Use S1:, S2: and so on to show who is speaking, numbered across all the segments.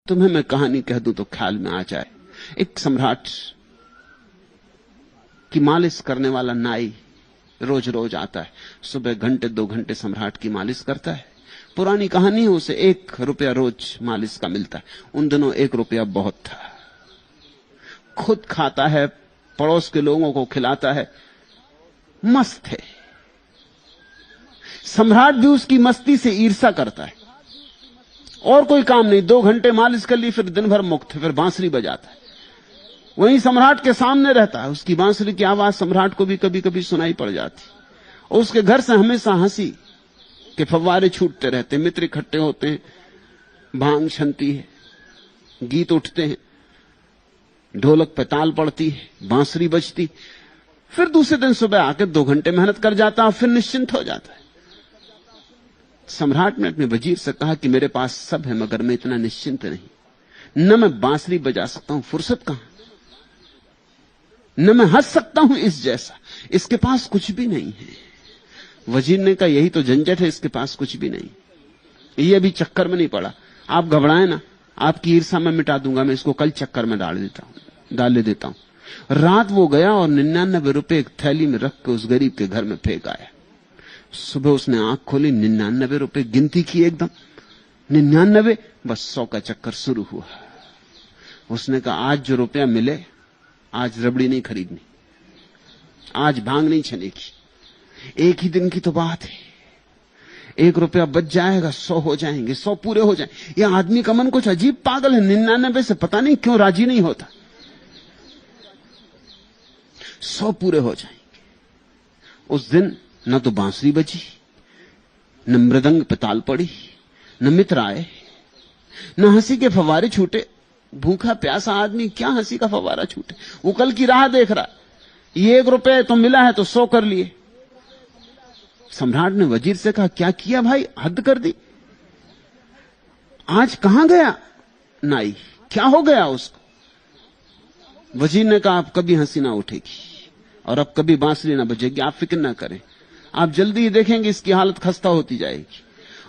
S1: तुम्हें मैं कहानी कह दूं तो ख्याल में आ जाए। एक सम्राट की मालिश करने वाला नाई रोज रोज आता है, सुबह घंटे 2 घंटे सम्राट की मालिश करता है। पुरानी कहानी है, उसे 1 रुपया रोज मालिश का मिलता है। उन दिनों 1 रुपया बहुत था। खुद खाता है, पड़ोस के लोगों को खिलाता है, मस्त है। सम्राट भी उसकी मस्ती से ईर्ष्या करता है। और कोई काम नहीं, 2 घंटे मालिश कर ली, फिर दिन भर मुक्त, फिर बांसुरी बजाता है। वहीं सम्राट के सामने रहता है, उसकी बांसुरी की आवाज सम्राट को भी कभी कभी सुनाई पड़ जाती। और उसके घर से हमेशा हंसी के फव्वारे छूटते रहते, मित्र इकट्ठे होते हैं, भांग छनती है, गीत उठते हैं, ढोलक पे ताल पड़ती है, बांसुरी बजती। फिर दूसरे दिन सुबह आकर 2 घंटे मेहनत कर जाता है, फिर निश्चिंत हो जाता है। सम्राट ने अपने वजीर से कहा कि मेरे पास सब है, मगर मैं इतना निश्चिंत नहीं। न मैं बांसुरी बजा सकता हूं, फुर्सत कहां, न मैं हंस सकता हूं इस जैसा, इसके पास कुछ भी नहीं है। वजीर ने कहा यही तो झंझट है, इसके पास कुछ भी नहीं। ये अभी चक्कर में नहीं पड़ा, आप घबराए ना, आपकी ईर्ष्या मैं मिटा दूंगा, मैं इसको कल चक्कर में डाल देता हूं। रात वो गया और 99 रुपए एक थैली में रख के उस गरीब के घर में फेंक आया। सुबह उसने आंख खोली, 99 रुपए गिनती की, एकदम 99, बस 100 का चक्कर शुरू हुआ। उसने कहा आज जो रुपया मिले, आज रबड़ी नहीं खरीदनी, आज भांग नहीं छनेगी, एक ही दिन की तो बात है। 1 रुपया बच जाएगा, 100 हो जाएंगे, 100 पूरे हो जाएंगे। यह आदमी का मन कुछ अजीब पागल है, 99 से पता नहीं क्यों राजी नहीं होता। 100 पूरे हो जाएंगे। उस दिन न तो बांसुरी बजी, न मृदंग पे ताल पड़ी, न मित्र आए, न हंसी के फव्वारे छूटे। भूखा प्यासा आदमी क्या हंसी का फव्वारा छूटे, वो कल की राह देख रहा। ये 1 रुपये तो मिला है तो 100 कर लिए। सम्राट ने वजीर से कहा क्या किया भाई, हद कर दी। आज कहां गया नाई, क्या हो गया उसको। वजीर ने कहा अब कभी हंसी ना उठेगी और अब कभी बांसुरी ना बजेगी, आप फिक्र ना करें, आप जल्दी ही देखेंगे इसकी हालत खस्ता होती जाएगी।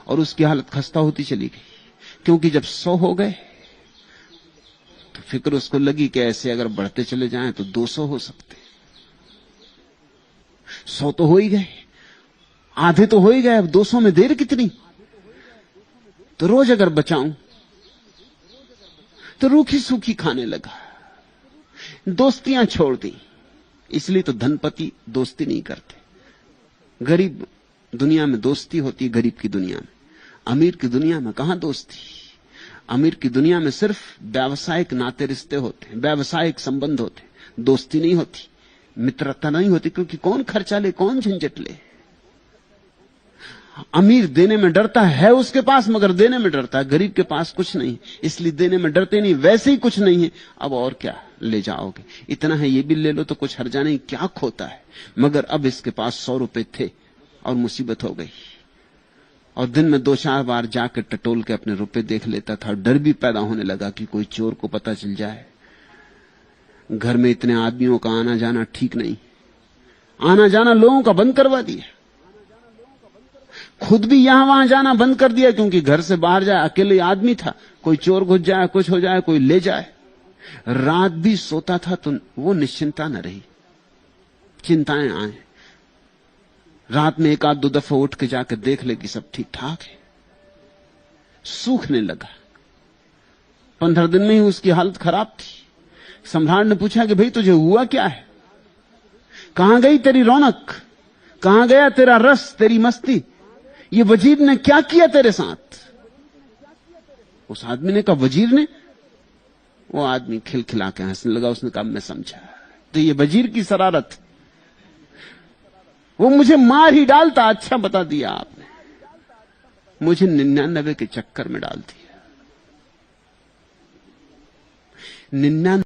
S1: और उसकी हालत खस्ता होती चली गई, क्योंकि जब 100 हो गए तो फिक्र उसको लगी कि ऐसे अगर बढ़ते चले जाएं तो 200 हो सकते। 100 तो हो ही गए, आधे तो हो ही गए, अब 200 में देर कितनी। तो रोज अगर बचाऊं तो रूखी सूखी खाने लगा, दोस्तियां छोड़ दी। इसलिए तो धनपति दोस्ती नहीं करते। गरीब दुनिया में दोस्ती होती है, गरीब की दुनिया में। अमीर की दुनिया में कहां दोस्ती। अमीर की दुनिया में सिर्फ व्यावसायिक नाते रिश्ते होते हैं, व्यावसायिक संबंध होते हैं, दोस्ती नहीं होती, मित्रता नहीं होती, क्योंकि कौन खर्चा ले, कौन झंझट ले। अमीर देने में डरता है, उसके पास, मगर देने में डरता है। गरीब के पास कुछ नहीं, इसलिए देने में डरते नहीं। वैसे ही कुछ नहीं है, अब और क्या ले जाओगे, इतना है ये भी ले लो तो कुछ हर्जा नहीं, क्या खोता है। मगर अब इसके पास 100 रुपए थे और मुसीबत हो गई, और दिन में 2-4 बार जाकर टटोल के अपने रुपए देख लेता था। डर भी पैदा होने लगा कि कोई चोर को पता चल जाए। घर में इतने आदमियों का आना जाना ठीक नहीं, आना जाना लोगों का बंद करवा दिया। खुद भी यहां वहां जाना बंद कर दिया, क्योंकि घर से बाहर जाए अकेले आदमी था, कोई चोर घुस जाए, कुछ हो जाए, कोई ले जाए। रात भी सोता था तो वो निश्चिंता न रही, चिंताएं आए। रात में 1-2 दफा उठ के जाकर देख ले कि सब ठीक ठाक है। सूखने लगा, 15 दिन में ही उसकी हालत खराब थी। सम्राट ने पूछा कि भाई तुझे हुआ क्या है, कहां गई तेरी रौनक, कहां गया तेरा रस, तेरी मस्ती, ये वजीर ने क्या किया तेरे साथ। उस आदमी ने कहा वजीर ने। वो आदमी खिलखिला के हंसने लगा। उसने कहा मैं समझा, तो ये वजीर की शरारत, वो मुझे मार ही डालता। अच्छा बता दिया आपने, मुझे 99 के चक्कर में डाल दिया। 99